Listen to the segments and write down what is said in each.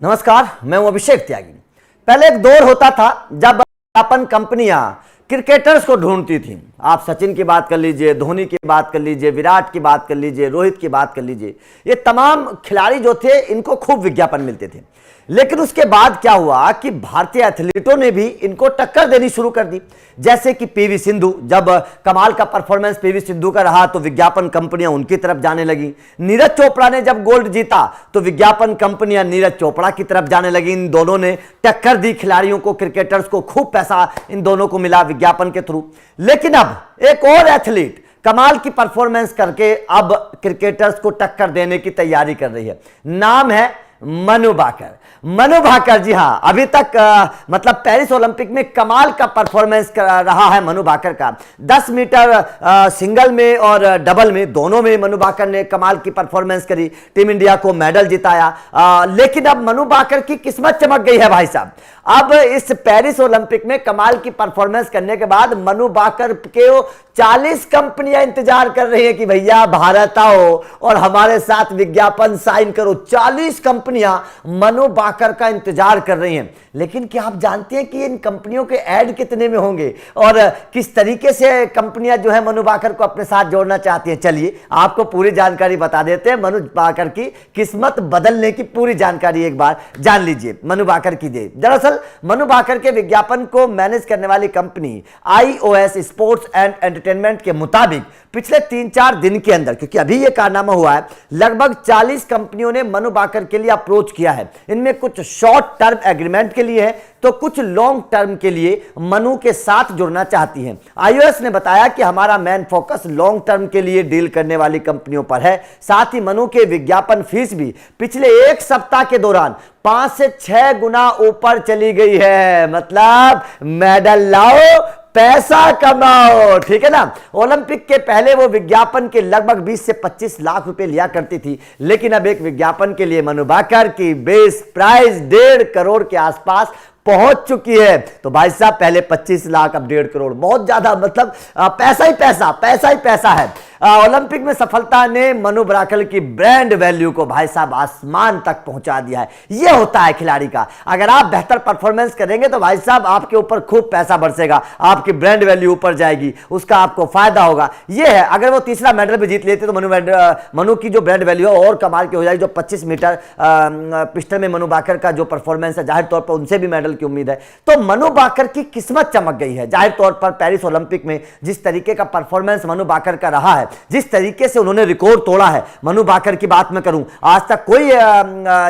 नमस्कार, मैं हूं अभिषेक त्यागी। पहले एक दौर होता था जब विज्ञापन कंपनियां क्रिकेटर्स को ढूंढती थी। आप सचिन की बात कर लीजिए, धोनी की बात कर लीजिए, विराट की बात कर लीजिए, रोहित की बात कर लीजिए, ये तमाम खिलाड़ी जो थे इनको खूब विज्ञापन मिलते थे। लेकिन उसके बाद क्या हुआ कि भारतीय एथलीटों ने भी इनको टक्कर देनी शुरू कर दी। जैसे कि पीवी सिंधु, जब कमाल का परफॉर्मेंस पीवी सिंधु का रहा तो विज्ञापन कंपनियां उनकी तरफ जाने लगी। नीरज चोपड़ा ने जब गोल्ड जीता तो विज्ञापन कंपनियां नीरज चोपड़ा की तरफ जाने लगी। इन दोनों ने टक्कर दी खिलाड़ियों को, क्रिकेटर्स को खूब पैसा इन दोनों को मिला विज्ञापन के थ्रू। लेकिन अब एक और एथलीट कमाल की परफॉर्मेंस करके अब क्रिकेटर्स को टक्कर देने की तैयारी कर रही है। नाम है मनु भाकर। मनु भाकर, जी हां, अभी तक मतलब पेरिस ओलंपिक में कमाल का परफॉर्मेंस रहा है मनु भाकर का। 10 मीटर सिंगल में और डबल में दोनों में मनु भाकर ने कमाल की परफॉर्मेंस करी, टीम इंडिया को मेडल जिताया। लेकिन अब मनु भाकर की किस्मत चमक गई है भाई साहब। अब इस पेरिस ओलंपिक में कमाल की परफॉर्मेंस करने के बाद मनु भाकर के 40 कंपनियां इंतजार कर रही है कि भैया भारत आओ और हमारे साथ विज्ञापन साइन करो। 40 कंपनियां मनु भाकर का इंतजार कर रही हैं। लेकिन क्या आप जानते हैं कि इन कंपनियों के ऐड कितने में होंगे और किस तरीके से कंपनियां जो है मनु भाकर को अपने साथ जोड़ना चाहती हैं? चलिए आपको पूरी जानकारी बता देते हैं। मनु भाकर की किस्मत बदलने की पूरी जानकारी एक बार जान लीजिए। मनु भाकर की दे दरअसल मनु भाकर के विज्ञापन को मैनेज करने वाली company IOS sports and entertainment के मुताबिक पिछले 3-4 दिन के अंदर, क्योंकि अभी यह कारनामा हुआ है, लगभग 40 कंपनियों ने मनु भाकर के लिए अप्रोच किया है। इनमें कुछ शॉर्ट टर्म एग्रीमेंट के लिए है तो कुछ लॉन्ग टर्म के लिए मनु के साथ जुड़ना चाहती हैं। IOS ने बताया कि हमारा मेन फोकस लॉन्ग टर्म के लिए डील करने वाली कंपनियों पर है। साथ ही मनु के विज्ञापन फीस भी पिछले एक सप्ताह के दौरान 5 से 6 गुना ऊपर चली गई है। मतलब मेडल लाओ, पैसा कमाओ, ठीक है ना। ओलंपिक के पहले वो विज्ञापन के लगभग 20 से 25 लाख रुपए लिया करती थी, लेकिन अब एक विज्ञापन के लिए मनु भाकर की बेस प्राइस 1.5 करोड़ के आसपास पहुंच चुकी है। तो भाई साहब पहले 25 लाख, अब 1.5 करोड़, बहुत ज्यादा, मतलब पैसा ही पैसा, पैसा ही पैसा है। ओलंपिक में सफलता ने मनु भाकर की ब्रांड वैल्यू को भाई साहब आसमान तक पहुंचा दिया है। यह होता है खिलाड़ी का। अगर आप बेहतर परफॉर्मेंस करेंगे तो भाई साहब आपके ऊपर खूब पैसा बरसेगा, आपकी ब्रांड वैल्यू ऊपर जाएगी, उसका आपको फायदा होगा। यह है, अगर वो तीसरा मेडल भी जीत लेते तो मनु की जो ब्रांड वैल्यू है और कमाल की हो जाएगी। जो 25 मीटर पिस्टल में मनु भाकर का जो परफॉर्मेंस है, जाहिर तौर पर उनसे भी मेडल की उम्मीद है। तो मनु भाकर की किस्मत चमक गई है। जाहिर तौर पर पेरिस ओलंपिक में जिस तरीके का परफॉर्मेंस मनु भाकर का रहा है, जिस तरीके से उन्होंने रिकॉर्ड तोड़ा है, मनु भाकर की बात मैं करूं, आज तक कोई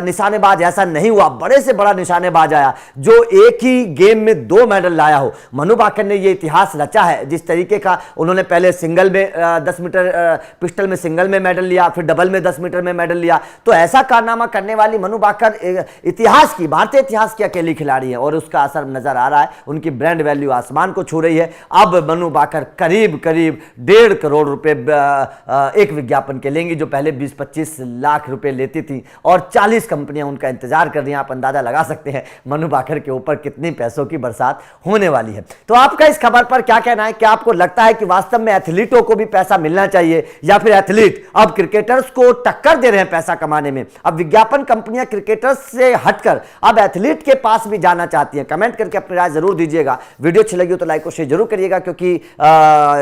निशानेबाज ऐसा नहीं हुआ, बड़े से बड़ा निशानेबाज आया जो एक ही गेम में 2 मेडल लाया हो। मनु भाकर ने यह इतिहास रचा है। जिस तरीके का उन्होंने पहले सिंगल में 10 मीटर पिस्टल में सिंगल में मेडल लिया, फिर डबल में 10 मीटर में मेडल लिया, तो ऐसा कारनामा करने वाली मनु भाकर इतिहास की, भारतीय इतिहास की अकेली खिलाड़ी है और उसका असर नजर आ रहा है। उनकी ब्रांड वैल्यू आसमान को छू रही है। अब मनु भाकर करीब करीब 1.5 करोड़ रुपए एक विज्ञापन के लेंगी, जो पहले 20-25 लाख रुपए लेती थी, और 40 कंपनियां उनका इंतजार कर रही हैं। आप अंदाजा लगा सकते हैं मनु भाकर के ऊपर कितनी पैसों की बरसात होने वाली है। तो आपका इस खबर पर क्या कहना है? क्या आपको लगता है कि वास्तव में एथलीटों को भी पैसा मिलना चाहिए, या फिर एथलीट अब क्रिकेटर्स को टक्कर दे रहे हैं पैसा कमाने में? अब विज्ञापन कंपनियां क्रिकेटर्स से हटकर अब एथलीट के पास भी जाना चाहती हैं। कमेंट करके अपनी राय जरूर दीजिएगा। वीडियो अच्छी लगी हो तो लाइक और शेयर जरूर करिएगा, क्योंकि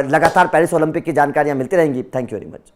लगातार पेरिस ओलंपिक की जानकारियां मिलती रहेंगी। Thank you very much.